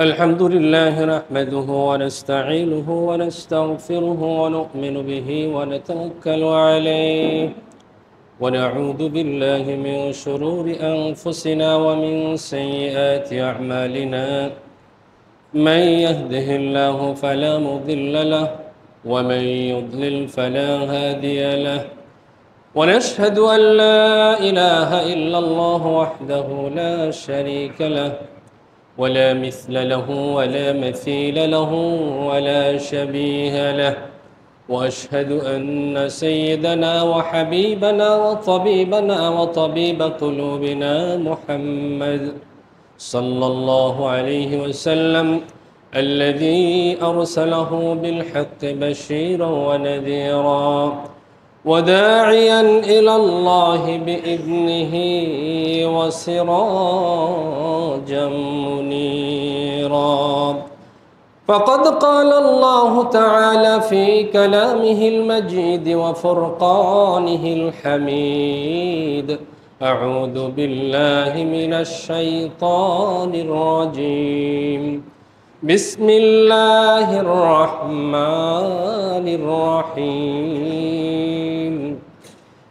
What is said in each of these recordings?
الحمد لله نحمده ونستعينه ونستغفره ونؤمن به ونتوكل عليه ونعوذ بالله من شرور أنفسنا ومن سيئات أعمالنا من يهده الله فلا مضل له ومن يضلل فلا هادي له ونشهد أن لا إله إلا الله وحده لا شريك له ولا مثل له ولا مثيل له ولا شبيه له وأشهد أن سيدنا وحبيبنا وطبيبنا وطبيب قلوبنا محمد صلى الله عليه وسلم الذي أرسله بالحق بشيرا ونذيرا وداعيا إلى الله بإذنه وسراجا منيرا فقد قال الله تعالى في كلامه المجيد وفرقانه الحميد أعوذ بالله من الشيطان الرجيم بسم الله الرحمن الرحيم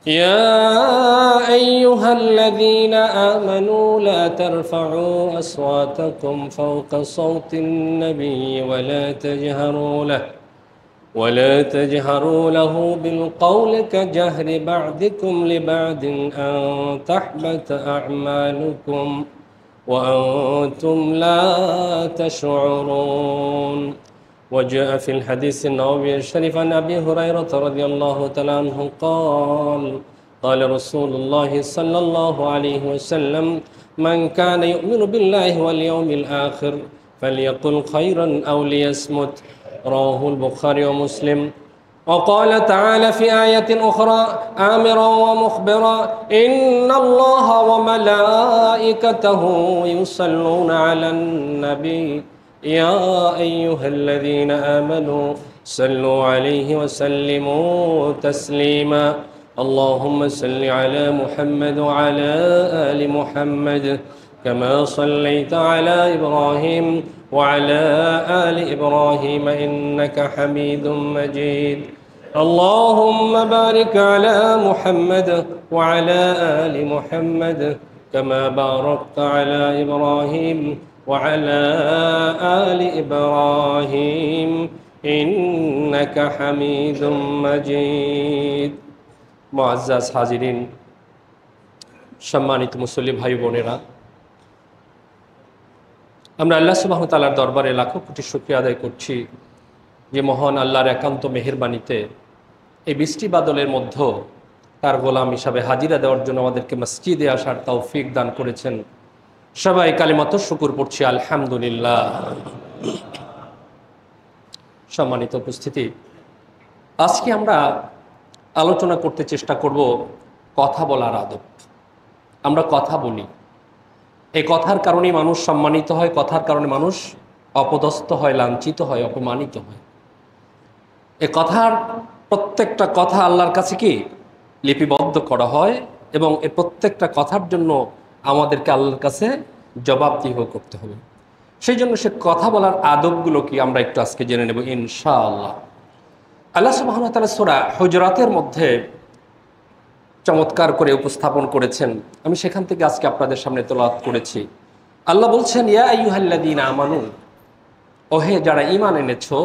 يا أيها الذين آمنوا لا ترفعوا أصواتكم فوق صوت النبي ولا تجهروا له بالقول كجهر بعضكم لبعض أن تحبط أعمالكم وأنتم لا تشعرون وجاء في الحديث النبوي الشريف عن أبي هريرة رضي الله تعالى عنه قال رسول الله صلى الله عليه وسلم من كان يؤمن بالله واليوم الآخر فليقل خيرا أو ليصمت رواه البخاري ومسلم وقال تعالى في آية أخرى آمرا ومخبرا إن الله وملائكته يصلون على النبي يا أيها الذين آمنوا صلوا عليه وسلموا تسليما اللهم صل على محمد وعلى آل محمد كما صليت على إبراهيم وعلى آل إبراهيم إنك حميد مجيد اللهم بارك على محمد وعلى آل محمد كما باركت على إبراهيم وعلى آل إبراهيم إنك حميد مجيد মুআজ্জাজ হাজিরিন সম্মানিত মুসল্লি ভাই বোনেরা আমরা আল্লাহ সুবহানাহু ওয়া তাআলার দরবারে লাখো কোটি শুকরিয়া আদায় করছি যে মহান আল্লাহর একান্ত মেহেরবানিতে এই বৃষ্টি বাদলের মধ্যে তার গোলাম হিসাবে হাজিরা দেওয়ার জন্য আমাদেরকে মসজিদে আসার তৌফিক দান করেছেন সবাই কালিমাত শুকর পড়ছি আলহামদুলিল্লাহ সম্মানিত উপস্থিতি আজকে আমরা আলোচনা করতে চেষ্টা করব কথা বলার আদব আমরা কথা বলি এই কথার কারণেই মানুষ সম্মানিত হয় কথার কারণে মানুষ অপদস্থ হয় লাঞ্ছিত হয় অপমানিত হয় এই কথার প্রত্যেকটা কথা আল্লাহর কাছে কি লিপিবদ্ধ করা হয় এবং এই প্রত্যেকটা কথার জন্য আমাদেরকে আল্লাহর কাছে জবাবদিহি করতে হবে সেই জন্য সে কথা বলার আদবগুলো কি আমরা একটু আজকে জেনে নেব ইনশাআল্লাহ আল্লাহ সুবহানাহু ওয়া তাআলা সূরা হুজুরাতের মধ্যে চমৎকার করে উপস্থাপন করেছেন আমি সেখান থেকে আজকে আপনাদের সামনে তেলাওয়াত করেছি আল্লাহ বলছেন ইয়া আইয়ুহাল্লাযীনা আমানু ওহে যারা ঈমান এনেছো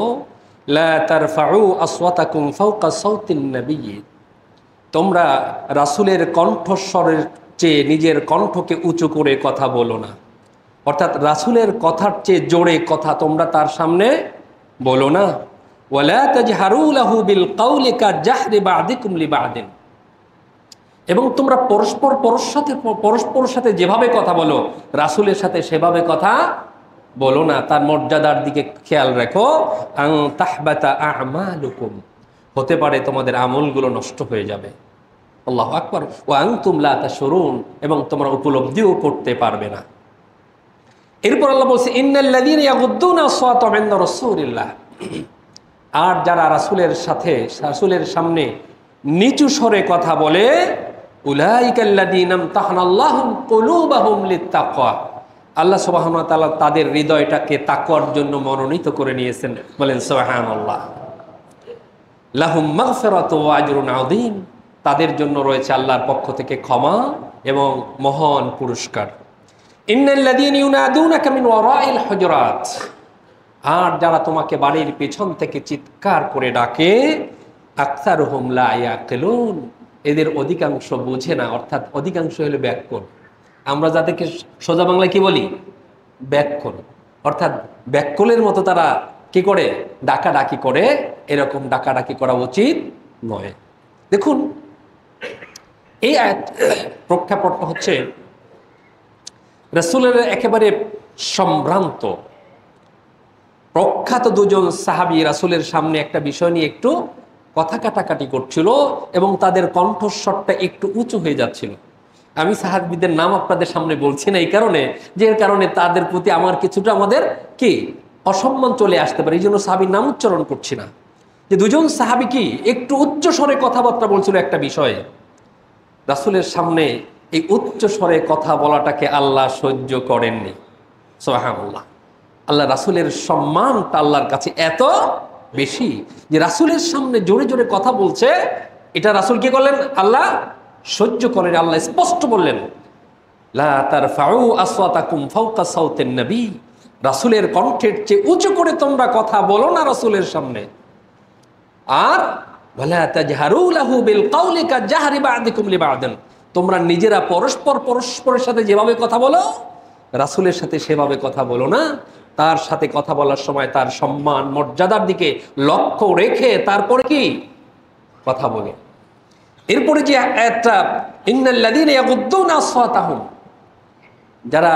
লা তারফাউ আসওয়াতাকুম ফাওকা সাওতিন নবিয়্যি তোমরা রাসূলের কণ্ঠস্বরের চেয়ে নিজের কণ্ঠকে উঁচু করে কথা বলো না অর্থাৎ রাসূলের কথার চেয়ে জোরে কথা তোমরা তার সামনে বলো না ওয়ালা তাজহারু লাহু বিল কাওলি কাজাহরি বা'দিকুম লিবা'দিন এবং তোমরা পরস্পরের সাথে যেভাবে কথা বলো রাসূলের সাথে সেভাবে কথা বলো না তার মর্যাদার দিকে খেয়াল রাখো আন তাহবাতা আ'মালুকুম হতে পারে তোমাদের আমলগুলো নষ্ট হয়ে যাবে আল্লাহু আকবার ওয়া আনতুম লা তাশউরুন এবং তোমরা উপলব্ধিও করতে পারবে না এরপর আল্লাহ বলছে ইন্নাল্লাযীনা ইয়াগুদ্দুনা আসওয়াতাহুম ইনদা রাসূলিল্লাহ আর যারা রাসূলের সামনে নিচু স্বরে কথা বলে উলাইকাল্লাযীনা ইমতাহানাল্লাহু কুলুবাহুম লিত্তাকওয়া আল্লাহ সুবহানাহু ওয়া তাআলা তাদের হৃদয়টাকে তাকওয়ার জন্য মনোনীত করে নিয়েছেন। বলেন সুবহানাল্লাহ। লাহুম মাগফিরাতু ওয়া আজরুন আযীম, তাদের জন্য রয়েছে আল্লাহর পক্ষ থেকে ক্ষমা এবং মহান পুরস্কার। ইন্নাল্লাযীনা ইউনাদুনাকা মিন ওয়ারাইল হুজুরাত, আর যারা তোমাকে বাড়ির পেছন থেকে চিৎকার করে ডাকে, আকসারুহুম লা ইয়াকিলুন, এদের অধিকাংশ বুঝে না, অর্থাৎ অধিকাংশ হলো ব্যাককল। আমরা যাদেরকে সোজা বাংলায় কি বলি? ব্যাককল। অর্থাৎ ব্যাককলের মতো তারা কি করে ডাকাডাকি করে, এরকম ডাকাডাকি করা উচিত নয়। দেখুন, এই আয়াত প্রেক্ষাপটটা হচ্ছে রাসূলের একেবারে সম্ভ্রান্ত প্রখ্যাত দুজন সাহাবী রাসূলের সামনে একটা বিষয় নিয়ে একটু কথা কাটাকাটি করছিল এবং তাদের কণ্ঠস্বরটা একটু উঁচু হয়ে যাচ্ছিল। আমি সাহাবীদের নাম আপনাদের সামনে বলছি না এই কারণে যে এর কারণে তাদের প্রতি আমার কিছুটা আমাদের কি অসম্মান চলে আসতে পারে, এই জন্য সাহাবীর নাম উচ্চারণ করছি না। যে দুজন সাহাবী কি একটু উচ্চ স্বরে কথাবার্তা বলছিল একটা বিষয়ে, রাসূলের সামনে এই উচ্চ স্বরে কথা বলাটাকে আল্লাহ সহ্য করেননি। সুবহানাল্লাহ। আল্লাহ রাসূলের সম্মানটা আল্লাহর কাছে এত বেশি যে রাসূলের সামনে জোরে জোরে কথা বলছে, এটা রাসূল কি করলেন? আল্লাহ সহ্য করেন। আল্লাহ স্পষ্ট বললেন, লা তারফাউ আসওয়াতাকুম ফাওকা সাওতিন নবী, রাসূলের কণ্ঠের চেয়ে উঁচু করে তোমরা কথা বলো না রাসূলের সামনে। আর ওয়ালা তাজহারু লাহু বিল কাওলি কাজাহরি বা'দিকুম লিবা'দিন, তোমরা নিজেরা পরস্পরের সাথে যেভাবে কথা বলো রাসূলের সাথে সেভাবে কথা বলো না। তার সাথে কথা বলার সময় তার সম্মান মর্যাদার দিকে লক্ষ্য রেখে তারপরে কি কথা বলে। এরপরে যে একটা ইন্নাল্লাযীনা ইয়াগুদ্দুনা আসওয়াতাহুম, যারা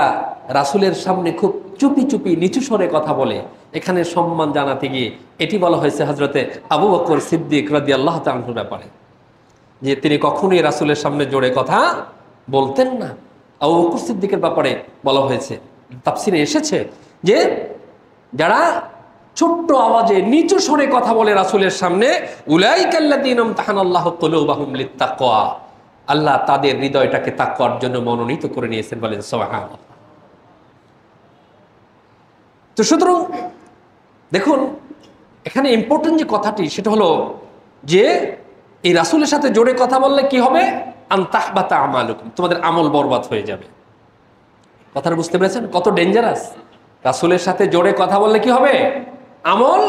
রাসূলের সামনে খুব চুপি চুপি নিচু স্বরে কথা বলে, এখানে সম্মান জানাতে গিয়ে এটি বলা হয়েছে হযরতে আবু বকর সিদ্দিক রাদিয়াল্লাহু তাআলা আনহুর ব্যাপারে, যে তিনি কখনোই রাসূলের সামনে জোরে কথা বলতেন না। আবু বকর সিদ্দিকের ব্যাপারে বলা হয়েছে, তাফসিরে এসেছে যে যারা ছোট্ট আওয়াজে নিচু স্বরে কথা বলে রাসূলের সামনে, উলাইকাল্লাযীনা ইমতাহানাল্লাহু কুলুবাহুম লিত্তাকওয়া, আল্লাহ তাদের হৃদয়টাকে তাকওয়ার জন্য মনোনীত করে নিয়েছেন। বলেন সুবহানাল্লাহ। তো সুতরাং দেখুন, এখানে ইম্পর্টেন্ট যে কথাটি সেটা হলো যে এই রাসূলের সাথে জোরে কথা বললে কি হবে? আন তাহবাতা আমালুকুম, তোমাদের আমল বরবাদ হয়ে যাবে। কথাটা বুঝতে পেরেছেন কত ডেঞ্জারাস? রাসূলের সাথে জোরে কথা বললে কি হবে? আমল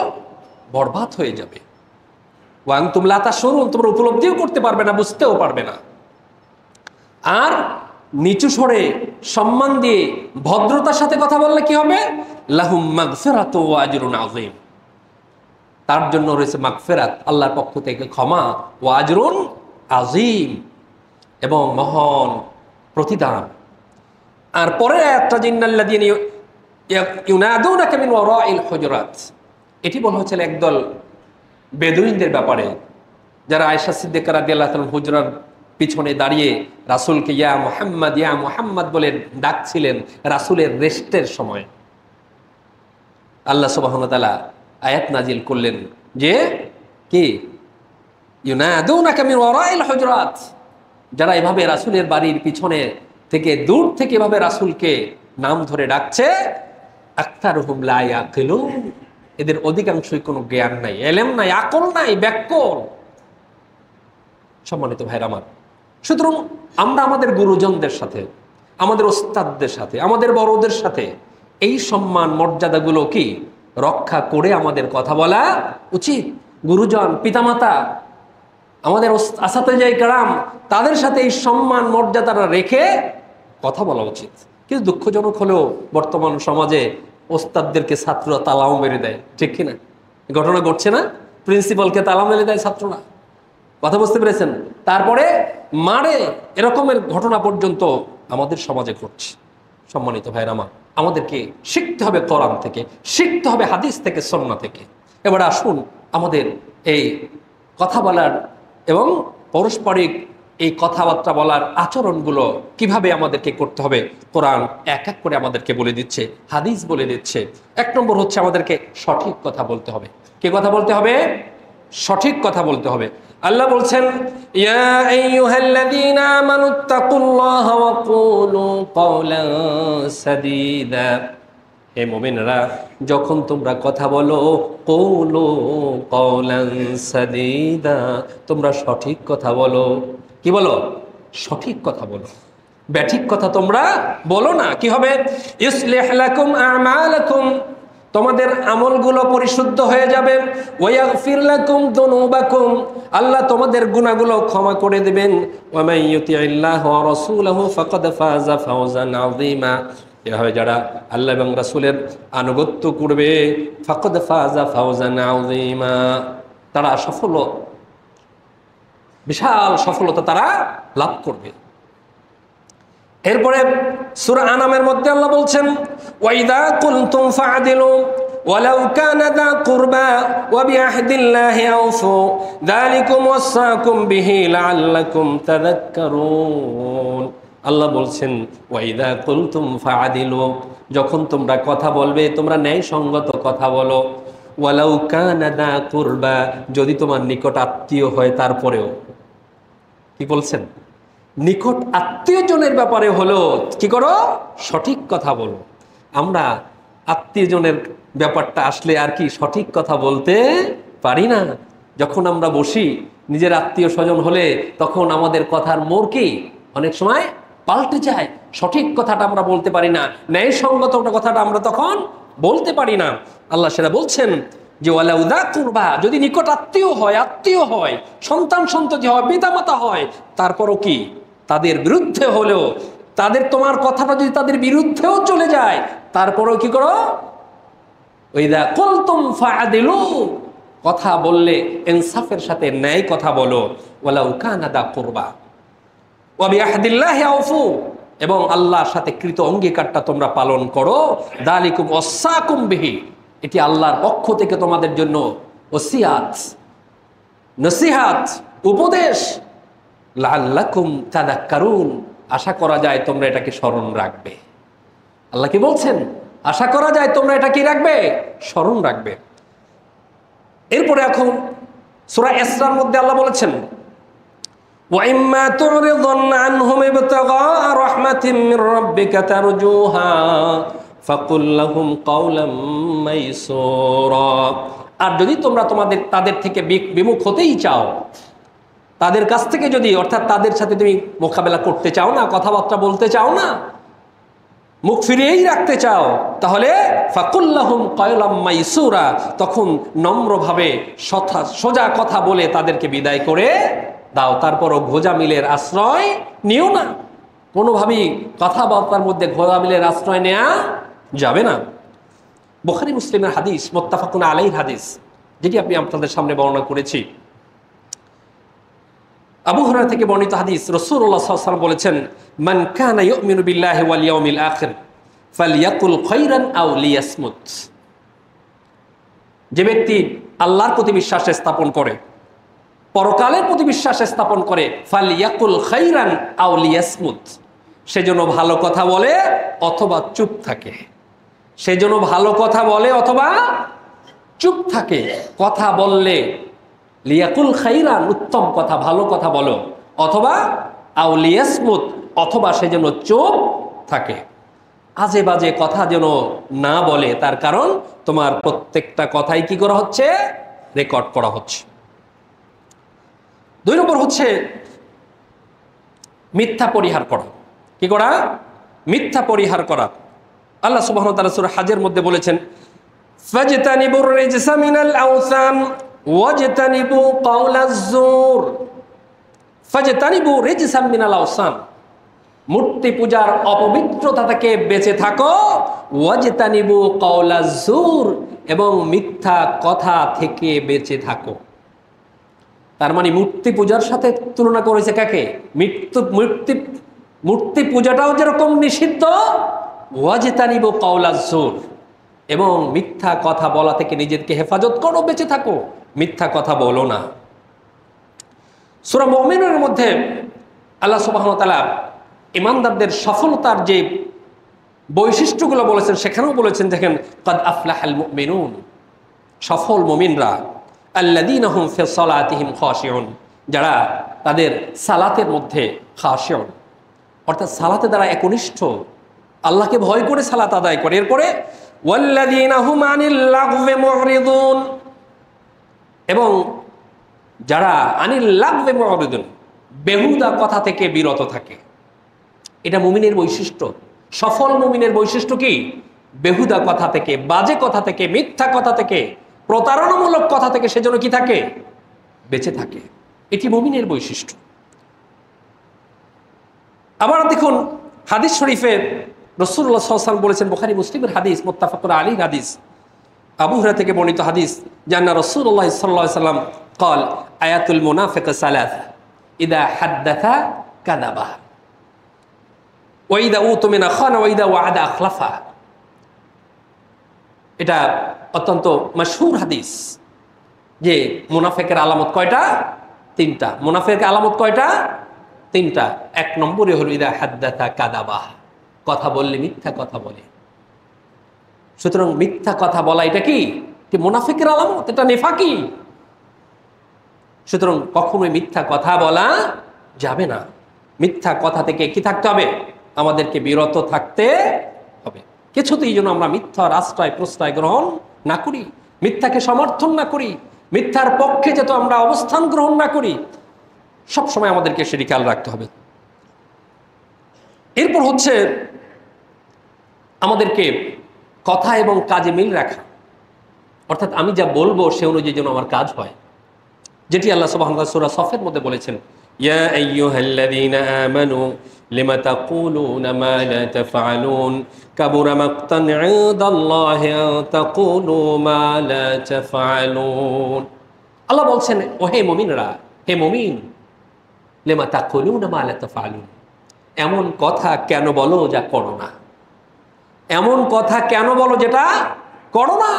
বরবাদ হয়ে যাবে। ওয়া আনতুম লা তাশউরুন, তোমরা উপলব্ধিও করতে পারবে না, বুঝতেও পারবে না। আর নিচু স্বরে সম্মান দিয়ে ভদ্রতার সাথে কথা বললে কি হবে? লাহুম মাগফিরাতু ওয়া আজরুন আযীম, তার জন্য রয়েছে মাগফিরাত, আল্লাহর পক্ষ থেকে ক্ষমা, ওয়া আজরুন আযীম, এবং মহান প্রতিদান। আর পরে একটা ইন্নাল্লাযীনা ইউনাদুনাকা মিন ওয়ারাইল হুজুরাত, এটি বলা হয়েছিল একদল বেদুইনদের ব্যাপারে, যারা আয়েশা সিদ্দিকা রাদিয়াল্লাহু তাআলা হুজরার পিছনে দাঁড়িয়ে রাসূলকে ইয়া মুহাম্মদ বলে ডাকছিলেন রাসূলের রেস্টের সময়। আল্লাহ সুবহানাহু ওয়া তাআলা আয়াত নাজিল করলেন যে কি ইউনাদুনাকা মিন ওয়ারাইল হুজুরাত, যারা এভাবে রাসূলের বাড়ির পিছনে থেকে দূর থেকে এভাবে রাসূলকে নাম ধরে ডাকছে, আকতারুহুম লা ইয়াকিলুন, এদের অধিকাংশই কোনো জ্ঞান নাই, এলেম নাই, আকল নাই, ব্যাককল। সম্মানিত ভাইরা আমার, সুতরাং আমরা আমাদের গুরুজনদের সাথে, আমাদের ওস্তাদদের সাথে, আমাদের বড়দের সাথে এই সম্মান মর্যাদাগুলো কি রক্ষা করে আমাদের কথা বলা উচিত। গুরুজন, পিতামাতা, আমাদের আসাতেজায়ে কেরাম, তাদের সাথে এই সম্মান মর্যাদাটা রেখে কথা বলা উচিত। কিন্তু দুঃখজনক হলেও বর্তমান সমাজে ওস্তাদদেরকে ছাত্ররা তালাও মেরে দেয়, ঠিক কিনা? ঘটনা ঘটছে না? প্রিন্সিপালকে তালা মেরে দেয় ছাত্ররা, কথা বুঝতে পেরেছেন? তারপরে মারে, এরকমের ঘটনা পর্যন্ত আমাদের সমাজে ঘটছে। সম্মানিত ভাইরা আমার, আমাদেরকে শিখতে হবে কোরআন থেকে, শিখতে হবে হাদিস থেকে, সুন্নাহ থেকে। এবার আসুন আমাদের এই কথা বলার এবং পারস্পরিক এই কথাবার্তা বলার আচরণগুলো কিভাবে আমাদেরকে করতে হবে, কোরআন এক এক করে আমাদেরকে বলে দিচ্ছে, হাদিস বলে দিচ্ছে। এক নম্বর হচ্ছে আমাদেরকে সঠিক কথা বলতে হবে। কি কথা বলতে হবে? সঠিক কথা বলতে হবে। আল্লাহ বলছেন, ইয়া আইয়ুহাল্লাযীনা আমানুত্তাকুল্লাহা ওয়া কুলু কাওলান সাদীদা। হে মুমিনরা, যখন তোমরা কথা বলো, কুলু কাওলান সাদীদা, তোমরা সঠিক কথা বলো। কি বলো? সঠিক কথা বলো, ব্যাঠিক কথা তোমরা বলো না। কি হবে? ইসলিহ লাকুম আমালাকুম, তোমাদের আমলগুলো পরিশুদ্ধ হয়ে যাবে। ওয়াগফির লাকুম যুনুবাকুম, আল্লাহ তোমাদের গুনাহগুলো ক্ষমা করে দিবেন। ওয়া মান ইউতিইল্লাহ ওয়া রাসূলাহু ফাকাদ ফাযা ফাওজান আযীমা, এভাবে যারা আল্লাহ এবং রাসূলের আনুগত্য করবে, ফাকাদ ফাযা ফাওজান আযীমা, তারা সফল, বিশাল সফলতা তারা লাভ করবে। এরপরে সূরা আনামের মধ্যে আল্লাহ বলছেন, ওয়াইদা কুনতুম ফাআদিলু ওয়ালাউ কানা যা কুরবা ওয়া বিআহদিল্লাহি আওফু যালিকুম ওয়াসাকুম বিহি লাআল্লাকুম তাযাক্কারুন। আল্লাহ বলছেন, ওয়াইদা কুনতুম ফাআদিলু, যখন তোমরা কথা বলবে তোমরা ন্যায়সঙ্গত কথা বলো। ওয়ালাউ কানা যা কুরবা, যদি তোমার নিকট আত্মীয় হয় তারপরেও। কি বলছেন? নিকট আত্মীয়জনের ব্যাপারে হলো কি করো? সঠিক কথা বলো। আমরা আত্মীয়জনের ব্যাপারটা আসলে আর কি সঠিক কথা বলতে পারি না। যখন আমরা বসি নিজের আত্মীয় স্বজন হলে, তখন আমাদের কথার মোড় কি অনেক সময় পাল্টে যায়। সঠিক কথাটা আমরা বলতে পারি না, ন্যায়সঙ্গত কথাটা আমরা তখন বলতে পারি না। আল্লাহ সেটা বলছেন যে ওয়ালাউ যা কুরবা, যদি নিকট আত্মীয় হয়, সন্তান সন্ততি হয়, পিতামাতা হয়, তারপরও কি তাদের বিরুদ্ধে হলেও, তোমার কথাটা যদি তাদের বিরুদ্ধেও চলে যায়, তারপরেও কি করো? ওয়াইদা কুলতুম ফাআদিলু, কথা বললে ইনসাফের সাথে ন্যায় কথা বলো। ওয়ালাউ কানা যা কুরবা ওয়া বিআহদিল্লাহি আওফু, এবং আল্লাহর সাথে কৃত অঙ্গীকারটা তোমরা পালন করো। যালিকুম ওয়াসাকুম বিহি, এটি আল্লাহর পক্ষ থেকে তোমাদের জন্য ওসিয়াত, নসিহাত, উপদেশ। লাআল্লাকুম তাযাক্কারুন, আশা করা যায় তোমরা এটাকে স্মরণ রাখবে। আল্লাহ কি বলছেন? আশা করা যায় তোমরা এটা কি রাখবে? স্মরণ রাখবে। এরপরে এখন সূরা ইসরার মধ্যে আল্লাহ বলেছেন, ওয়া ইম্মা তুরিদান আনহুম ইবতিগা রাহমাতিন মির রাব্বিকা তারজুহা ফাকুল লাহুম কাওলাম মাইসুরা। আর যদি তোমরা তাদের থেকে বিমুখ হতেই চাও, তাদের কাছ থেকে যদি, অর্থাৎ তাদের সাথে তুমি মোকাবেলা করতে চাও না, কথাবার্তা বলতে চাও না, মুখ ফিরিয়েই রাখতে চাও, তাহলে ফাকুল লাহুম কাওলাম মাইসুরা, তখন নম্রভাবে সোজা কথা বলে তাদেরকে বিদায় করে দাও। তারপরও ঘোজামিলের আশ্রয় নিও না। কোনোভাবেই কথাবার্তার মধ্যে ঘোজামিলের আশ্রয় নেওয়া যাবে না। বুখারী মুসলিমের হাদিস, মুত্তাফাকুন আলাইহির হাদিস, যেটি আমি আপনাদের সামনে বর্ণনা করেছি। আবু হুরায়রা থেকে বর্ণিত হাদিস, রাসূলুল্লাহ সাল্লাল্লাহু আলাইহি ওয়াসাল্লাম বলেছেন, মান কানা ইউমিনু বিল্লাহি ওয়াল ইয়াউমিল আখির ফালইয়াকুল খায়রান আও লিয়াসমুত। যে ব্যক্তি আল্লাহর প্রতি বিশ্বাস স্থাপন করে, পরকালের প্রতি বিশ্বাস স্থাপন করে, ফালইয়াকুল খায়রান আও লিয়াসমুত, সেজন্য ভালো কথা বলে অথবা চুপ থাকে। সেজন্য ভালো কথা বলে অথবা চুপ থাকে। কথা বললে লিয়াকুল খাইরান, উত্তম কথা, ভালো কথা বলো, অথবা আও লিয়াসমুত, অথবা সে যেন চুপ থাকে। আজে বাজে কথা যেন না বলে, তার কারণ তোমার প্রত্যেকটা কথাই কি করা হচ্ছে? রেকর্ড করা হচ্ছে। 2 নম্বর হচ্ছে মিথ্যা পরিহার করা। কি করা? মিথ্যা পরিহার করা। আল্লাহ সুবহানাহু ওয়া তাআলা সূরা হাজের মধ্যে বলেছেন, ফাজতানিবুর রিজসা মিনাল আওসান ওয়াজতানিবু কাওলাজ জুর। ফাজতানিবু রিজসাম মিনাল আওসান, মূর্তি পূজার অপবিত্রতা থেকে বেঁচে থাকো। ওয়াজতানিবু কাওলাজ জুর, এবং মিথ্যা কথা থেকে বেঁচে থাকো। তার মানে মূর্তি পূজার সাথে তুলনা করেছে কাকে? মূর্তি পূজাটাও যেরকম নিষিদ্ধ, ওয়াজতানিবু কাওলাজ জুর, এবং মিথ্যা কথা বলা থেকে নিজেকে হেফাজত করো, বেঁচে থাকো, মিথ্যা কথা বলো না। সূরা মুমিনুনের মধ্যে আল্লাহ সুবহানাহু ওয়া তাআলা ঈমানদারদের সফলতার যে বৈশিষ্ট্যগুলো বলেছেন, সেখানেও বলেছেন, দেখেন, কাদ আফলাহাল মুমিনুন, সফল মুমিনরা, আল্লাযীনা হুম ফি সালাতিহিম খাশিউন, যারা তাদের সালাতের মধ্যে খাশিউন, অর্থাৎ সালাতে দ্বারা একনিষ্ঠ, আল্লাহকে ভয় করে সালাত আদায় করে। এরপরে ওয়াল্লাযীনা হুম আনিল লাগওয়ি মুরিদুন, এবং যারা আনিল লাগওয়ি মুরিদুন, বেহুদা কথা থেকে বিরত থাকে। এটা মুমিনের বৈশিষ্ট্য। সফল মুমিনের বৈশিষ্ট্য কি? বেহুদা কথা থেকে, বাজে কথা থেকে, মিথ্যা কথা থেকে, প্রতারণামূলক কথা থেকে সেজন্য কি থাকে? বেঁচে থাকে। এটি মুমিনের বৈশিষ্ট্য। আবার দেখুন হাদিস শরীফে রাসূলুল্লাহ সাল্লাল্লাহু আলাইহি ওয়াসাল্লাম বলেছেন, বুখারী মুসলিমের হাদিস, মুত্তাফাকুন আলাইহি হাদিস, আবু হুরায়রা থেকে বর্ণিত হাদিস, জান্না রাসূলুল্লাহ সাল্লাল্লাহু আলাইহি ওয়াসাল্লাম قال আয়াতুল মুনাফিক সালাস ইদা হাদ্দাথা কাযাবা ওয়া ইদা উতুমিনা খানা ওয়া ইদা ওয়া'আদা আখলাফা। এটা অত্যন্ত মাশহুর হাদিস যে মুনাফিকের আলামত কয়টা? তিনটা। মুনাফিকের আলামত কয়টা? তিনটা। এক নম্বরে হলো ইদা হাদ্দাথা কাযাবা, কথা বললে মিথ্যা কথা বলে। সুতরাং মিথ্যা কথা বলা এটা কি? মুনাফিকের আলামত, এটা নেফাকি। সুতরাং কখনোই মিথ্যা কথা বলা যাবে না। মিথ্যা কথা থেকে কি থাকতে হবে? আমাদেরকে বিরত থাকতে হবে। কিছুতেই যেন আমরা মিথ্যার আশ্রয় প্রশ্রয় গ্রহণ না করি, মিথ্যাকে সমর্থন না করি, মিথ্যার পক্ষে যেন আমরা অবস্থান গ্রহণ না করি। সবসময় আমাদেরকে সেটি খেয়াল রাখতে হবে। এরপর হচ্ছে আমাদেরকে কথা এবং কাজে মিল রাখা, অর্থাৎ আমি যা বলবো সে অনুযায়ী যেন আমার কাজ হয়, যেটি আল্লাহ সুবহানাহু ওয়া তাআলা সূরা সফের মধ্যে বলেছেন, ইয়া আইয়ুহাল্লাযীনা আমানু লিমা তাকুলুনা মা লা তাফআলুন কাবুরা মাকতান ইনদাল্লাহি আন তাকুলু মা লা তাফআলুন। আল্লাহ বলছেন, ও হে মুমিনরা, হে মুমিন, লিমা তাকুলুনা মা লা তাফআলুন, এমন কথা কেন বলো যা করো না। এমন কথা কেন বলো যেটা করো না।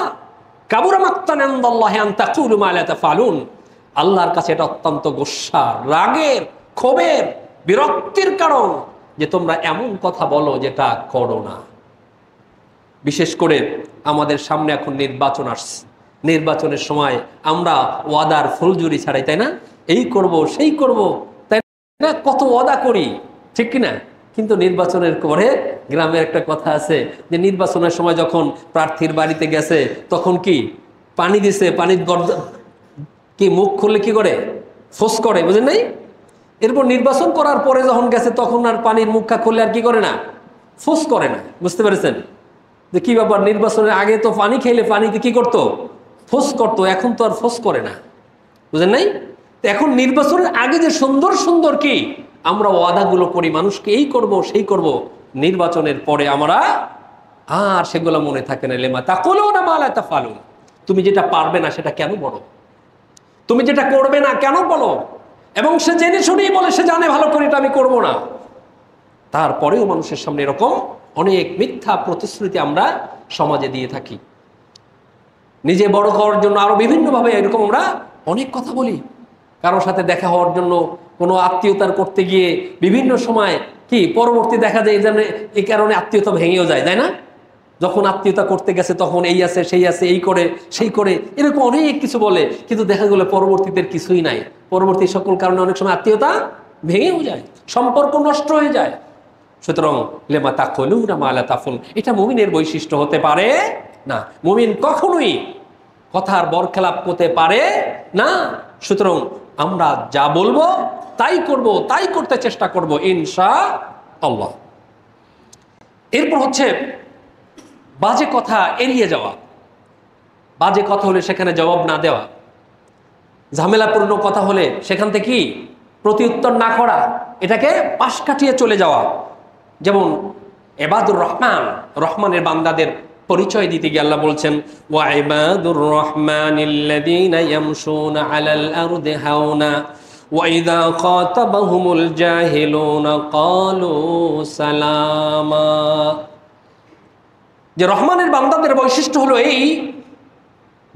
কাবুরা মাকতান ইনদাল্লাহি আন তাকুলু মা লা তাফআলুন, আল্লাহর কাছে এটা অত্যন্ত গোস্বার, রাগের, ক্ষোভের, বিরক্তির কারণ যে তোমরা এমন কথা বলো যেটা করো না। বিশেষ করে আমাদের সামনে এখন নির্বাচন আসছে। নির্বাচনের সময় আমরা ওয়াদার ফুলঝুরি ছাড়াই, তাই না? এই করব, সেই করব, তাই না? কত ওয়াদা করি, ঠিক কিনা? কিন্তু নির্বাচনের পরে গ্রামের একটা কথা আছে যে নির্বাচনের সময় যখন প্রার্থীর বাড়িতে গেছে তখন কি পানি দিছে, পানির কি মুখ খুললে কি করে? ফোঁস করে, বুঝেন নাই? এরপর নির্বাচন করার পরে যখন গেছে তখন আর পানির মুখটা খুললে আর কি করে না? ফোঁস করে না। বুঝতে পেরেছেন যে কি ব্যাপার? নির্বাচনের আগে তো পানি খেলে পানিতে কি করতো? ফোঁস করতো। এখন তো আর ফোঁস করে না, বুঝেন নাই? তো এখন নির্বাচনের আগে যে সুন্দর সুন্দর কি আমরা ওয়াদাগুলো করি, মানুষকে এই করব সেই করব, নির্বাচনের পরে আমরা আর সেগুলো মনে থাকে না। লেমা তাকুলুনা মা লা তাফআলুন, তুমি যেটা পারবে না সেটা কেন বলো? তুমি যেটা করবে না কেন বলো? এবং সে জেনে শুনেই বলে, সে জানে ভালো করে এটা আমি করব না। তারপরেও মানুষের সামনে এরকম অনেক মিথ্যা প্রতিশ্রুতি আমরা সমাজে দিয়ে থাকি। নিজে বড় হওয়ার জন্য আরো বিভিন্নভাবে এরকম আমরা অনেক কথা বলি। কারোর সাথে দেখা হওয়ার জন্য কোনো আত্মীয়তার করতে গিয়ে বিভিন্ন সময় কি পরবর্তী দেখা যায় এই কারণে আত্মীয়তা ভেঙেও যায়, তাই না? যখন আত্মীয়তা করতে গেছে তখন এই আছে সেই আছে, এই করে সেই করে, এরকম অনেক কিছু বলে, কিন্তু দেখা গেলো পরবর্তীতে কিছুই নাই। পরবর্তী সকল কারণে অনেক সময় আত্মীয়তা ভেঙেও যায়, সম্পর্ক নষ্ট হয়ে যায়। সুতরাং লেমা তাকুলুনা মা লা তাফআলুন, এটা মুমিনের বৈশিষ্ট্য হতে পারে না। মুমিন কখনোই কথার বরখেলাপ করতে পারে না। সুতরাং আমরা যা বলবো তাই করব, তাই করতে চেষ্টা করব ইনশাআল্লাহ। এরপর হচ্ছে বাজে কথা এড়িয়ে যাওয়া। বাজে কথা হলে সেখানে জবাব না দেওয়া, ঝামেলাপূর্ণ কথা হলে সেখান থেকে কি প্রতিউত্তর না করা, এটাকে পাশ কাটিয়ে চলে যাওয়া। যেমন ইবাদুর রহমান, রহমানের বান্দাদের পরিচয় দিতে গিয়ে আল্লাহ বলছেন, ওয়া ইবাদুর রহমানিল্লাযীনা ইয়ামশুনা আলাল আরদি হাওনা ওয়া ইযা খাতাবাহুমুল জাহিলুনা ক্বালু সালামা। যে রহমানের বান্দাদের বৈশিষ্ট্য হলো এই,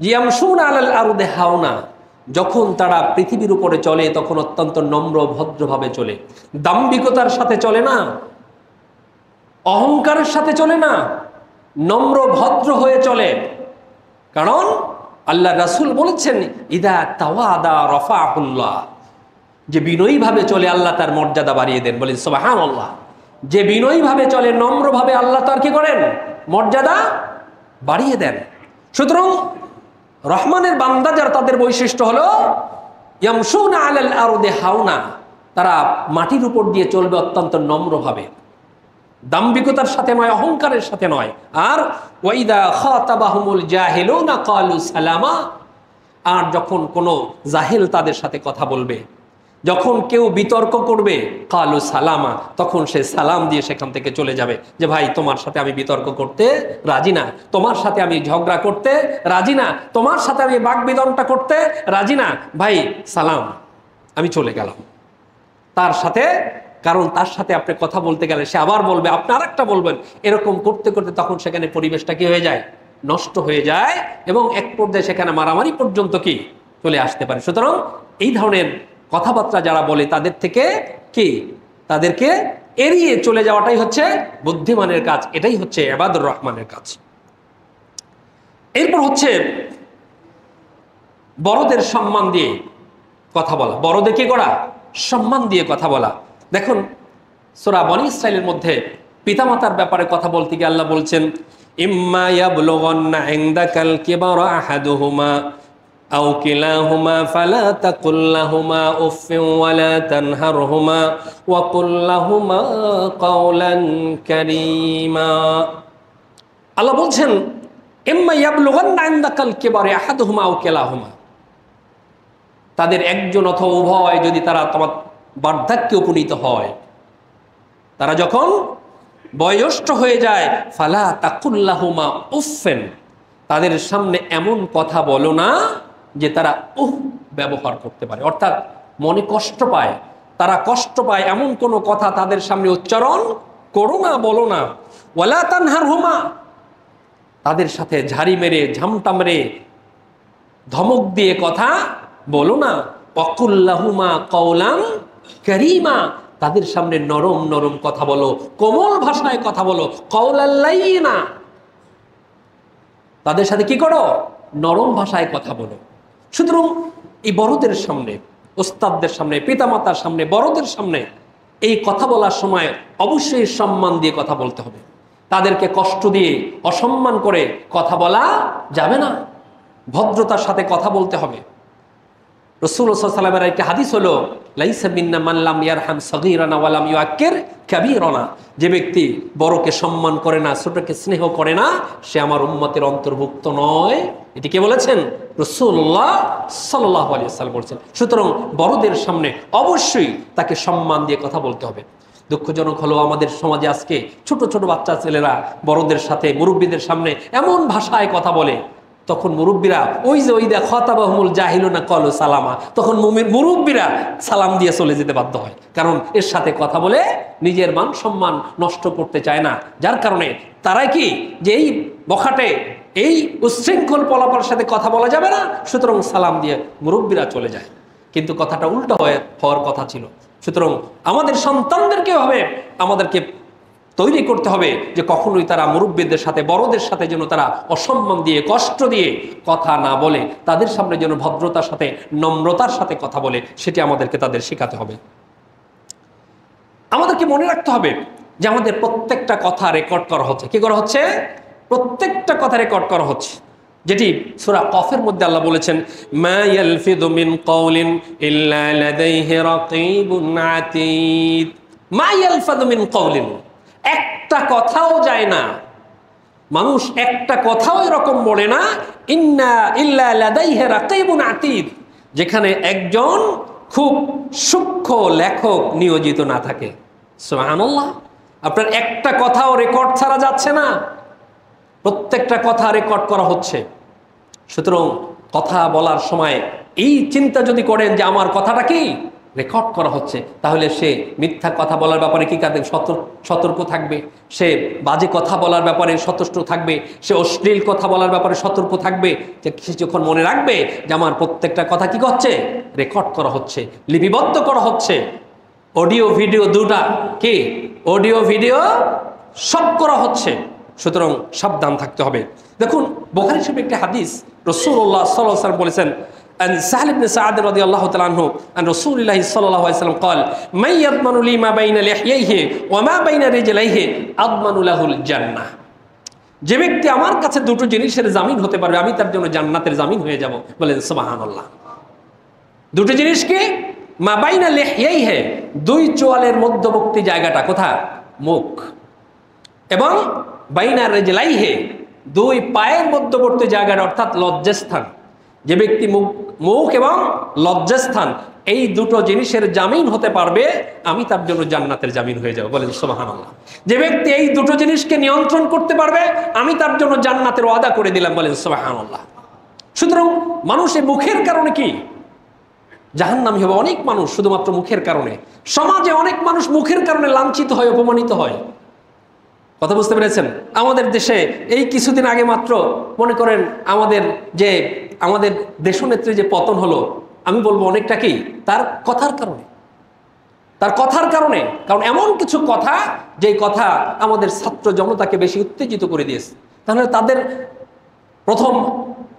ইয়ামশুনা আলাল আরদি হাওনা, যখন তারা পৃথিবীর উপরে চলে তখন অত্যন্ত নম্র ভদ্রভাবে চলে, দাম্ভিকতার সাথে চলে না, অহংকারের সাথে চলে না, নম্র ভদ্র হয়ে চলে। কারণ আল্লাহ রাসূল বলেছেন, ইদা তাওয়াদা রাফাহুল্লাহ, যে বিনয়ীভাবে চলে আল্লাহ তার মর্যাদা বাড়িয়ে দেন। বলেন সুবহানাল্লাহ। যে বিনয়ীভাবে চলে, নম্রভাবে, আল্লাহ তার কি করেন? মর্যাদা বাড়িয়ে দেন। সুতরাং রহমানের বান্দা যারা, তাদের বৈশিষ্ট্য হলো ইয়ামশুনা আলাল আরদি হাওনা, তারা মাটির উপর দিয়ে চলবে অত্যন্ত নম্রভাবে, দাম্ভিকতার সাথে নয়, অহংকারের সাথে নয়। আর ওয়াইদা খাতাবাহুমুল জাহিলুনা ক্বালু সালামা, আর যখন কোনো জাহেল তাদের সাথে কথা বলবে, যখন কেউ বিতর্ক করবে, ক্বালু সালামা, তখন সে সালাম দিয়ে সেখান থেকে চলে যাবে, যে ভাই তোমার সাথে আমি বিতর্ক করতে রাজি না, তোমার সাথে আমি ঝগড়া করতে রাজি না, তোমার সাথে আমি বাকবিতণ্ডা করতে রাজি না, ভাই সালাম, আমি চলে গেলাম তার সাথে। কারণ তার সাথে আপনি কথা বলতে গেলে সে আবার বলবে, আপনি আরেকটা বলবেন, এরকম করতে করতে তখন সেখানে পরিবেশটা কি হয়ে যায়? নষ্ট হয়ে যায়, এবং এক পর্যায়ে সেখানে মারামারি পর্যন্ত কি চলে আসতে পারে। সুতরাং এই ধরনের কথাবার্তা যারা বলে তাদের থেকে কি, তাদেরকে এড়িয়ে চলে যাওয়াটাই হচ্ছে বুদ্ধিমানের কাজ, এটাই হচ্ছে ইবাদুর রহমানের কাজ। এরপর হচ্ছে বড়দের সম্মান দিয়ে কথা বলা, বড়দের কি করা? সম্মান দিয়ে কথা বলা। দেখুন সূরা বনী ইসরাঈলের মধ্যে পিতামাতার ব্যাপারে কথা বলতে গিয়ে আল্লাহ বলছেন, ইম্মা ইয়াবলুগান্না ইনদাকাল কিবারা আহাদুহুমা আও কিলাহুমা ফালা তাকুল লাহুমা উফফিন ওয়ালা তানহারহুমা ওয়া কুল লাহুমা কাওলান কারীমা। আল্লাহ বলছেন, ইম্মা ইয়াবলুগান্না ইনদাকাল কিবারা আহাদুহুমা আও কিলাহুমা, তাদের একজন অথবা উভয় যদি তারা তোমার বার্ধক্যে উপনীত হয়, তারা যখন বয়োজ্যেষ্ঠ হয়ে যায়, ফালা তাকুল্লাহুমা উফফেন, তাদের সামনে এমন কথা বলো না যে তারা উহ ব্যবহার করতে পারে, অর্থাৎ মনে কষ্ট পায়, তারা কষ্ট পায় এমন কোনো কথা তাদের সামনে উচ্চারণ করো না, বলো না। ওয়ালা তানহারহুমা, তাদের সাথে ঝাড়ি মেরে, ঝামটা মেরে, ধমক দিয়ে কথা বলো না। ওয়াকুল্লাহুমা কাওলান কারীমা, তাদের সামনে নরম নরম কথা বলো, কোমল ভাষায় কথা বলো। কাওলাল লাইয়িনা, তাদের সাথে কি করো? নরম ভাষায় কথা বলো। সুতরাং এই বড়দের সামনে, ওস্তাদদের সামনে, পিতামাতার সামনে, বড়দের সামনে এই কথা বলার সময় অবশ্যই সম্মান দিয়ে কথা বলতে হবে। তাদেরকে কষ্ট দিয়ে, অসম্মান করে কথা বলা যাবে না, ভদ্রতার সাথে কথা বলতে হবে। রাসূলুল্লাহ সাল্লাল্লাহু আলাইহি ওয়াসাল্লামের একটি হাদিস হলো, লাইসা মিন্না মান লাম ইয়ারহাম সাগীরানা ওয়া লাম ইউআক্কির কাবীরানা, যে ব্যক্তি বড়কে সম্মান করে না, ছোটকে স্নেহ করে না, সে আমার উম্মতের অন্তর্ভুক্ত নয়। এটি কে বলেছেন? রাসূলুল্লাহ সাল্লাল্লাহু আলাইহি ওয়াসাল্লাম বলেছেন। সুতরাং বড়দের সামনে অবশ্যই তাকে সম্মান দিয়ে কথা বলতে হবে। দুঃখজনক হলো আমাদের সমাজে আজকে ছোট ছোট বাচ্চা ছেলেরা বড়দের সাথে, মুরব্বীদের সামনে এমন ভাষায় কথা বলে, তখন মুরব্বীরা ওই যে খাতাবাহুমুল জাহিলুনা ক্বালু সালামা, তখন মুরব্বীরা সালাম দিয়ে চলে যেতে বাধ্য হয়, কারণ এর সাথে কথা বলে নিজের মান সম্মান নষ্ট করতে চায় না। যার কারণে তারাই কি, যে এই বখাটে, এই উচ্ছৃঙ্খল পলাপার সাথে কথা বলা যাবে না, সুতরাং সালাম দিয়ে মুরব্বীরা চলে যায়। কিন্তু কথাটা উল্টো হওয়ার কথা ছিল। সুতরাং আমাদের সন্তানদেরকে হবে, আমাদেরকে তৈরি করতে হবে যে কখনোই তারা মুরব্বীদের সাথে, বড়দের সাথে যেন তারা অসম্মান দিয়ে, কষ্ট দিয়ে কথা না বলে, তাদের সামনে যেন ভদ্রতার সাথে, নম্রতার সাথে কথা বলে, সেটি আমাদেরকে তাদের শেখাতে হবে। আমাদেরকে মনে রাখতে হবে যে আমাদের প্রত্যেকটা কথা রেকর্ড করা হচ্ছে। কি করা হচ্ছে? প্রত্যেকটা কথা রেকর্ড করা হচ্ছে, যেটি সূরা কফের মধ্যে আল্লাহ বলেছেন, মা ইয়ালফিযু মিন কাওলিন ইল্লা লাদাইহি রাকীবুন আতীদ। মা ইয়ালফিযু মিন কাওলিন, একটা কথাও যায় না, মানুষ একটা কথাও এরকম বলে না, ইল্লা লাদাইহি রাকীবুন আতীদ, যেখানে একজন খুব সূক্ষ্ম লেখক নিয়োজিত না থাকে। সুবহানাল্লাহ। আপনার একটা কথাও রেকর্ড ছাড়া যাচ্ছে না, প্রত্যেকটা কথা রেকর্ড করা হচ্ছে। সুতরাং কথা বলার সময় এই চিন্তা যদি করেন যে আমার কথাটা কি রেকর্ড করা হচ্ছে, তাহলে সে মিথ্যা কথা বলার ব্যাপারে কি কাঁদে সতর্ক থাকবে, সে বাজে কথা বলার ব্যাপারে সতর্ক থাকবে, সে অশ্লীল কথা বলার ব্যাপারে সতর্ক থাকবে। যে যখন মনে রাখবে যে আমার প্রত্যেকটা কথা কি হচ্ছে, রেকর্ড করা হচ্ছে, লিপিবদ্ধ করা হচ্ছে, অডিও ভিডিও দুটা কি, অডিও ভিডিও সব করা হচ্ছে। সুতরাং সাবধান থাকতে হবে। দেখুন বুখারী শরীফে একটি হাদিস, রাসূলুল্লাহ সাল্লাল্লাহু আলাইহি ওয়াসাল্লাম বলেছেন, عن سهل بن سعد رضي الله تعالى عنه عن رسول الله صلى الله عليه وسلم قال من يضمن لي ما بين لحييه وما بين رجليه أضمن له الجنة। যে ব্যক্তি আমার কাছে দুটো জিনিসের জামিন হতে পারবে আমি তার জন্য জান্নাতের জামিন হয়ে যাব। বলেন সুবহানাল্লাহ। দুটো জিনিস কি? মা বাইনা লিহইহি, দুই চোয়ালের মধ্যবর্তী জায়গাটা কোথা? মুখ। এবং বাইনা রিজলাইহি, দুই পায়ের মধ্যবর্তী জায়গাটা অর্থাৎ লজ্জাস্থান। যে ব্যক্তি মুখ এবং লজ্জাস্থান এই দুটো জিনিসের জামিন হতে পারবে আমি তার জন্য জান্নাতের জামিন হয়ে যাব। বলেন সুবহানাল্লাহ। যে ব্যক্তি এই দুটো জিনিসকে নিয়ন্ত্রণ করতে পারবে আমি তার জন্য জান্নাতের ওয়াদা করে দিলাম। বলেন সুবহানাল্লাহ। সুতরাং মানুষের মুখের কারণে কি জাহান্নামী হবে অনেক মানুষ, শুধুমাত্র মুখের কারণে। সমাজে অনেক মানুষ মুখের কারণে লাঞ্ছিত হয়, অপমানিত হয়। কথা বুঝতে পেরেছেন? আমাদের দেশে এই কিছুদিন আগে মাত্র মনে করেন আমাদের দেশনেত্রী যে পতন হলো, আমি বলবো অনেকটা কি তার কথার কারণে। তার কথার কারণে, কারণ এমন কিছু কথা যে কথা আমাদের ছাত্র জনতাকে বেশি উত্তেজিত করে দিয়েছে। তাহলে তাদের প্রথম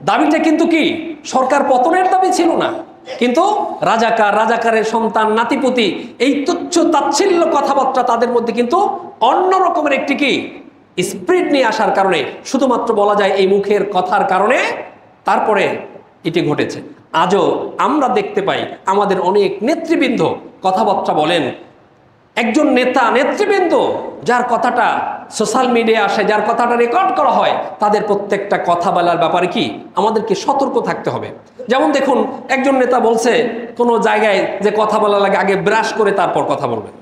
দাবিটা কিন্তু কি সরকার পতনের দাবি ছিল না, কিন্তু রাজাকারের সন্তান নাতিপুতি এই তুচ্ছ তাচ্ছিল্য কথাবার্তা তাদের মধ্যে কিন্তু অন্য রকমের একটি কি স্পিরিট নিয়ে আসার কারণে, শুধুমাত্র বলা যায় এই মুখের কথার কারণে তারপরে এটি ঘটেছে। আজও আমরা দেখতে পাই আমাদের অনেক নেতৃবৃন্দ কথাবার্তা বলেন, একজন নেতৃবৃন্দ যার কথাটা সোশ্যাল মিডিয়া আসে, যার কথাটা রেকর্ড করা হয়, তাদের প্রত্যেকটা কথা বলার ব্যাপারে কি আমাদেরকে সতর্ক থাকতে হবে। যেমন দেখুন, একজন নেতা বলছে কোনো জায়গায় যে কথা বলার লাগে আগে ব্রাশ করে তারপর কথা বলবেন।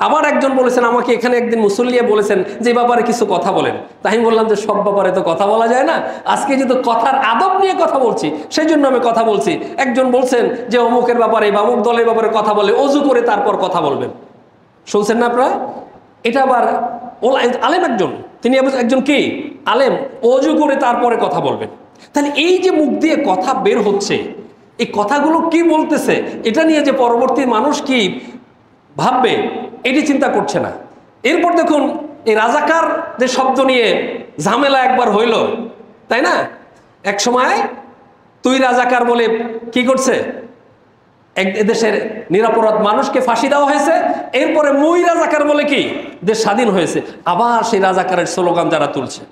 আবার একজন বলেছেন, আমাকে এখানে একদিন মুসল্লিয়া বলেছেন যে ব্যাপারে কিছু কথা বলেন। তাই আমি বললাম যে সব ব্যাপারে তো কথা বলা যায় না, আজকে যেহেতু কথার আদব নিয়ে কথা বলছি সেই জন্য আমি কথা বলছি। একজন বলছেন যে অমুকের ব্যাপারে বা অমুক দলের ব্যাপারে কথা বলে অজু করে তারপর কথা বলবেন। শুনছেন না আপনারা? এটা আবার আলেম একজন, তিনি একজন কি আলেম, অজু করে তারপরে কথা বলবেন। তাহলে এই যে মুখ দিয়ে কথা বের হচ্ছে, এই কথাগুলো কি বলতেছে এটা নিয়ে যে পরবর্তী মানুষ কি ভাববে এটি চিন্তা করছে না। এরপর দেখুন এই রাজাকার যে শব্দ নিয়ে ঝামেলা একবার হইল, তাই না? এক সময় তুই রাজাকার বলে কি করছে, এদেশের নিরাপরাধ মানুষকে ফাঁসি দেওয়া হয়েছে। এরপরে মুই রাজাকার বলে কি দেশ স্বাধীন হয়েছে। আবার সেই রাজাকারের স্লোগান যারা তুলছে।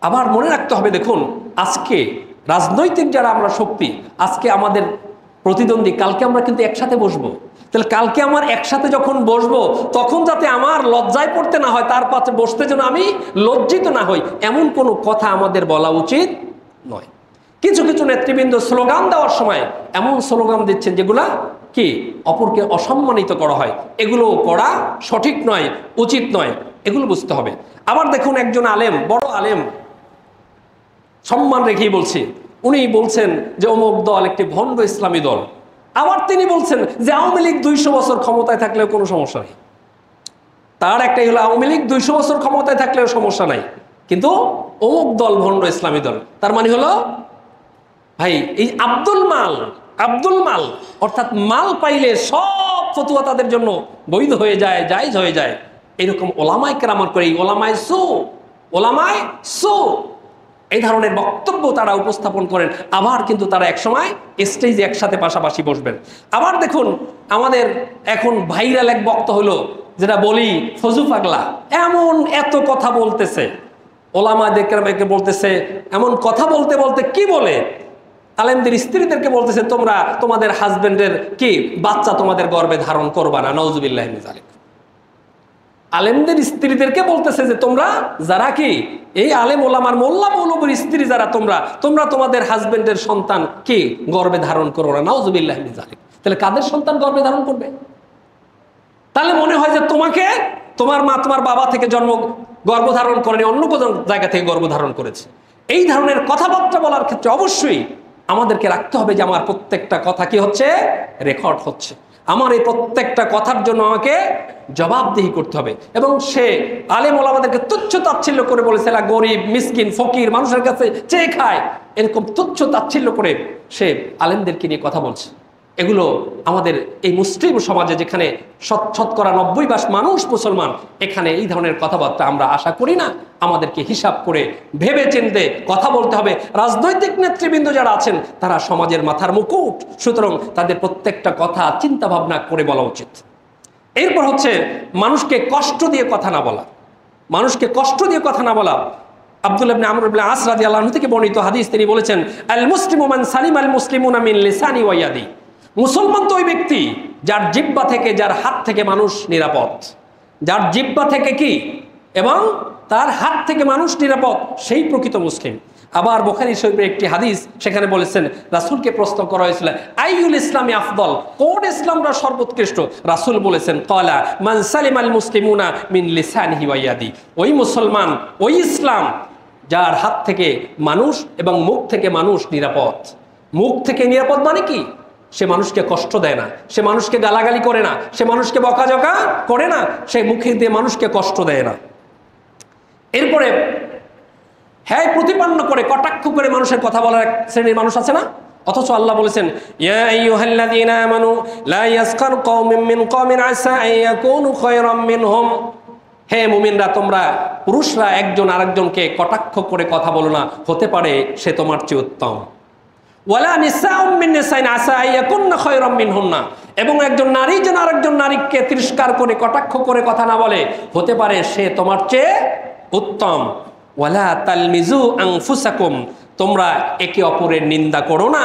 আবার মনে রাখতে হবে, দেখুন আজকে রাজনৈতিক যারা আমরা শক্তি, আজকে আমাদের প্রতিদ্বন্দ্বী, কালকে আমরা কিন্তু একসাথে বসবো। তাহলে কালকে আমার একসাথে যখন বসবো তখন যাতে আমার লজ্জায় পড়তে না হয়, তার পাশে বসতে যেন আমি লজ্জিত না হই, এমন কোনো কথা আমাদের বলা উচিত নয়। কিছু কিছু নেতৃবৃন্দ স্লোগান দেওয়ার সময় এমন স্লোগান দিচ্ছেন যেগুলা কি অপরকে অসম্মানিত করা হয়, এগুলো করা সঠিক নয়, উচিত নয়, এগুলো বুঝতে হবে। আবার দেখুন একজন আলেম, বড় আলেম, সম্মান রেখেই বলছি, উনি বলছেন যে অমুক দল একটি ভণ্ড ইসলামী দল। আবার তিনি বলছেন যে আওয়ামী লীগ 200 বছর ক্ষমতায় থাকলেও কোনো সমস্যা নেই। তার একটাই হলো আওয়ামী লীগ 200 বছর ক্ষমতায় থাকলেও সমস্যা নাই, কিন্তু অমুক দল ভণ্ড ইসলামী দল। তার মানে হলো ভাই এই আব্দুল মাল অর্থাৎ মাল পাইলে সব ফতুয়া তাদের জন্য বৈধ হয়ে যায়, জায়েজ হয়ে যায়। এরকম ওলামায়ে কেরাম করে ওলামায়ে সু এই ধরনের বক্তব্য তারা উপস্থাপন করেন। আবার কিন্তু তারা একসময় স্টেজে একসাথে পাশাপাশি বসবেন। আবার দেখুন আমাদের এখন ভাইরাল এক বক্তা হলো, যেটা বলি ফজু পাগলা, এমন এত কথা বলতেছে, ওলামায়ে কেরামকে বলতেছে, এমন কথা বলতে বলতে কি বলে আলেমদের স্ত্রীদেরকে বলতেছে তোমরা তোমাদের হাজবেন্ডের কি বাচ্চা তোমাদের গর্ভে ধারণ করবা না, নাউজুবিল্লাহি মিন যালিক। আলেমদের স্ত্রীদেরকে বলতেছে যে তোমরা যারা কি এই আলেম ওলামার মোল্লা মৌলবীর স্ত্রী যারা তোমরা তোমাদের হাজবেন্ডের সন্তান কি গর্ভে ধারণ করো না, নাউজুবিল্লাহি মিন যালিক। তাহলে কাদের সন্তান গর্ভে ধারণ করবে? তাহলে মনে হয় যে তোমাকে তোমার মা তোমার বাবা থেকে গর্ভধারণ করেনি, অন্য কোনো জায়গা থেকে গর্ভধারণ করেছে। এই ধরনের কথাবার্তা বলার ক্ষেত্রে অবশ্যই আমাদেরকে রাখতে হবে যে আমার প্রত্যেকটা কথা কি হচ্ছে, রেকর্ড হচ্ছে। আমার এই প্রত্যেকটা কথার জন্য আমাকে জবাবদিহি করতে হবে। এবং সে আলেম ওলামাদেরকে তুচ্ছ তাচ্ছিল্য করে বলেছে এরা গরিব মিসকিন ফকির, মানুষের কাছে চেয়ে খায়, এরকম তুচ্ছ তাচ্ছিল্য করে সে আলেমদেরকে নিয়ে কথা বলছে। এগুলো আমাদের এই মুসলিম সমাজে যেখানে শতকরা 90% মানুষ মুসলমান, এখানে এই ধরনের কথাবার্তা আমরা আশা করি না। আমাদেরকে হিসাব করে ভেবে চিন্তে কথা বলতে হবে। রাজনৈতিক নেতৃবৃন্দ যারা আছেন তারা সমাজের মাথার মুকুট, সুতরাং তাদের প্রত্যেকটা কথা চিন্তা ভাবনা করে বলা উচিত। এরপর হচ্ছে মানুষকে কষ্ট দিয়ে কথা না বলা। মানুষকে কষ্ট দিয়ে কথা না বলা। আব্দুল্লাহ ইবনে আমর ইবনে আস রাদিয়াল্লাহু আনহু থেকে বর্ণিত হাদিস, তিনি বলেছেন, আল মুসলিমু মান সালিম আল মুসলিমুনা মিন লিসানি ওয়া ইয়াদি। মুসলমান তো ওই ব্যক্তি যার জিহ্বা থেকে, যার হাত থেকে মানুষ নিরাপদ। যার জিহ্বা থেকে কি এবং তার হাত থেকে মানুষ নিরাপদ, সেই প্রকৃত মুসলিম। আবার বুখারী শরীফের একটি হাদিস, সেখানে বলেছেন, রাসূলকে প্রশ্ন করা হয়েছিল, আইয়ুল ইসলামি আফদল, কোন ইসলামটা সর্বোৎকৃষ্ট? রাসূল বলেছেন, ক্বালা মান সালিমাল মুসলিমুনা মিন লিসানিহি ওয়া ইয়াদি। ওই মুসলমান, ওই ইসলাম যার হাত থেকে মানুষ এবং মুখ থেকে মানুষ নিরাপদ। মুখ থেকে নিরাপদ মানে কি? সে মানুষকে কষ্ট দেয় না, সে মানুষকে গালাগালি করে না, সে মানুষকে বকাঝকা করে না, সে মুখে দিয়ে মানুষকে কষ্ট দেয় না। এরপরে হ্যাঁ প্রতিপন্ন করে, কটাক্ষ করে মানুষের কথা বলার এক শ্রেণীর মানুষ আছে না? অথচ আল্লাহ বলেছেন, ইয়া আইয়ুহাল্লাযীনা আমানু লা ইয়াসখার কওমিন মিন কওমিন আসা আন ইয়াকুনু খায়রাম মিনহুম। হে মুমিনরা, তোমরা পুরুষরা একজন আরেকজনকে কটাক্ষ করে কথা বলো না, হতে পারে সে তোমার চেয়ে উত্তম। ওয়ালা নিসাউম মিন নিসাইন আসা আন ইয়াকুননা খায়রাম মিনহুন্না। এবং একজন নারী যেন আরেকজন নারীকে তিরস্কার করে কটাক্ষ করে কথা না বলে, হতে পারে সে তোমার চেয়ে উত্তম। ওয়ালা তালমিজু আনফুসাকুম, তোমরা একে অপরের নিন্দা করো না।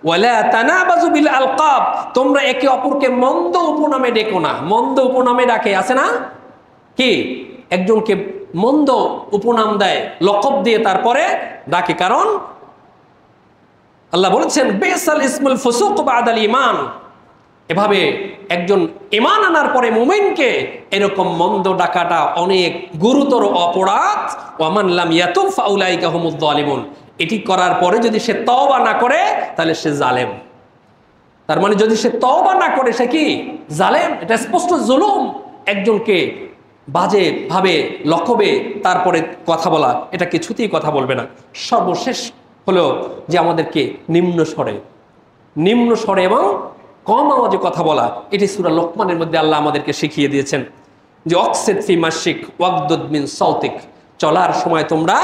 ওয়ালা তানাবাজু বিল আলকাব, তোমরা একে অপরকে মন্দ উপনামে ডেকো না। মন্দ উপনামে ডাকে, আছে না? কি একজনকে মন্দ উপনাম দেয়, লকব দিয়ে তারপরে ডাকে। কারণ আল্লাহ বলেছেন, বিসাল ইসমুল ফুসুক বাদাল ঈমান। এভাবে একজন ঈমান আনার পরে মুমিনকে এরকম মন্দ ডাকাটা অনেক গুরুতর অপরাধ। ওয়ামান লাম ইয়াতুব ফাউলাইকা হুমুজ জালিমুন। এটি করার পরে যদি সে তওবা না করে, তাহলে সে জালেম। তার মানে যদি সে তওবা না করে, সে কি জালেম। এটা স্পষ্ট জুলুম। একজনকে বাজে ভাবে লকবে তারপরে কথা বলা, এটা কিছুতেই কথা বলবে না। সর্বশেষ হলো যে আমাদেরকে নিম্ন স্বরে এবং কম আওয়াজে কথা বলা। এটি সূরা লোকমানের মধ্যে আল্লাহ আমাদেরকে শিখিয়ে দিয়েছেন যে অকসিদ ফি মাশিক ওয়াগদুদ মিন সাউতিক, চলার সময় তোমরা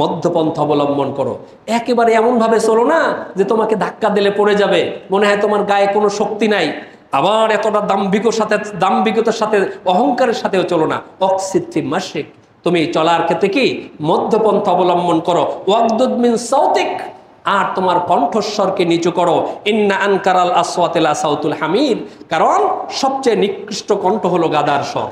মধ্যপন্থা অবলম্বন করো। একেবারে এমনভাবে চলো না যে তোমাকে ধাক্কা দিলে পড়ে যাবে, মনে হয় তোমার গায়ে কোনো শক্তি নাই। আবার এতটা দাম্ভিকতার সাথে অহংকারের সাথেও চলো না। অকসিদ ফি মাশিক, তুমি চলার ক্ষেত্রে কি মধ্যপন্থা অবলম্বন করো। ওয়াগদুদ মিন সাউতিক, আর তোমার কণ্ঠস্বরকে নিচু করো। ইন্না আনকারাল আসওয়াতি লা সাউতুল হামির, কারণ সবচেয়ে নিকৃষ্ট কণ্ঠ হলো গাধার স্বর।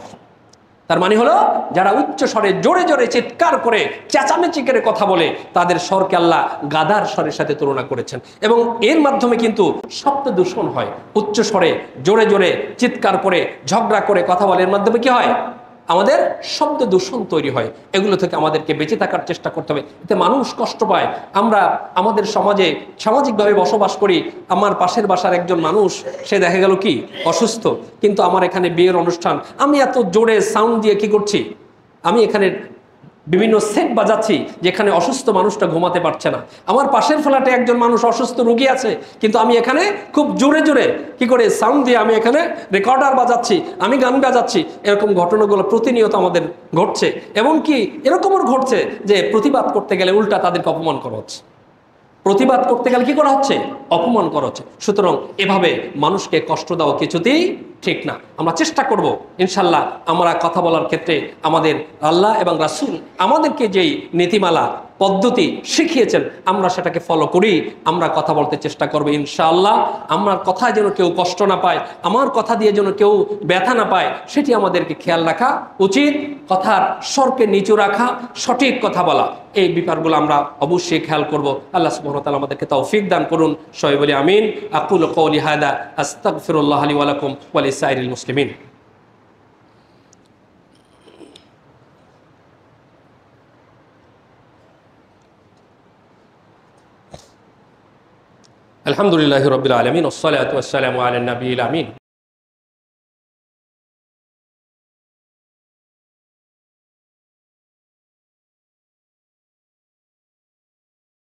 তার মানে হলো যারা উচ্চ স্বরে জোরে জোরে চিৎকার করে চেঁচামেচি করে কথা বলে, তাদের স্বরকে আল্লাহ গাধার স্বরের সাথে তুলনা করেছেন। এবং এর মাধ্যমে কিন্তু শব্দ দূষণ হয়। উচ্চ স্বরে জোরে জোরে চিৎকার করে ঝগড়া করে কথা বলে, এর মাধ্যমে কি হয়? আমাদের শব্দ দূষণ তৈরি হয়। এগুলো থেকে আমাদেরকে বেঁচে থাকার চেষ্টা করতে হবে, এতে মানুষ কষ্ট পায়। আমরা আমাদের সমাজে সামাজিকভাবে বসবাস করি। আমার পাশের বাসার একজন মানুষ, সে দেখা গেল কি অসুস্থ, কিন্তু আমার এখানে বিয়ের অনুষ্ঠান, আমি এত জোরে সাউন্ড দিয়ে কি করছি, আমি এখানে বিভিন্ন সেট বাজাচ্ছি, যেখানে অসুস্থ মানুষটা ঘুমাতে পারছে না। আমার পাশের ফ্ল্যাটে একজন মানুষ অসুস্থ রোগী আছে, কিন্তু আমি এখানে খুব জোরে জোরে কি করে সাউন্ড দিয়ে আমি এখানে রেকর্ডার বাজাচ্ছি, আমি গান বাজাচ্ছি। এরকম ঘটনাগুলো প্রতিনিয়ত আমাদের ঘটছে। এবং কি এরকমও ঘটছে যে প্রতিবাদ করতে গেলে উল্টা তাদেরকে অপমান করা হচ্ছে। প্রতিবাদ করতে গেলে কি করা হচ্ছে? অপমান করা হচ্ছে। সুতরাং এভাবে মানুষকে কষ্ট দেওয়া কিছুতেই ঠিক না। আমরা চেষ্টা করব ইনশাল্লাহ, আমরা কথা বলার ক্ষেত্রে আমাদের আল্লাহ এবং রাসূল আমাদেরকে যেই নীতিমালা পদ্ধতি শিখিয়েছেন, আমরা সেটাকে ফলো করি। আমরা কথা বলতে চেষ্টা করব ইনশাআল্লাহ। আমার কথায় যেন কেউ কষ্ট না পায়, আমার কথা দিয়ে যেন কেউ ব্যথা না পায়, সেটি আমাদেরকে খেয়াল রাখা উচিত। কথার স্বরকে নিচু রাখা, সঠিক কথা বলা, এই ব্যাপারগুলো আমরা অবশ্যই খেয়াল করব। আল্লাহ সুবহানাহু ওয়া তাআলা আমাদেরকে তৌফিক দান করুন। সবাই বলি আমিন। আকুলু কওলি হাদা আস্তাগফিরুল্লাহ লি ওয়া লাকুম ওয়া লিসাইরিল মুসলিমিন। আলহামদুলিল্লাহি রাব্বিল আলামিন ওয়াসসালাতু ওয়াসসালামু আলা নবিয়িল আমিন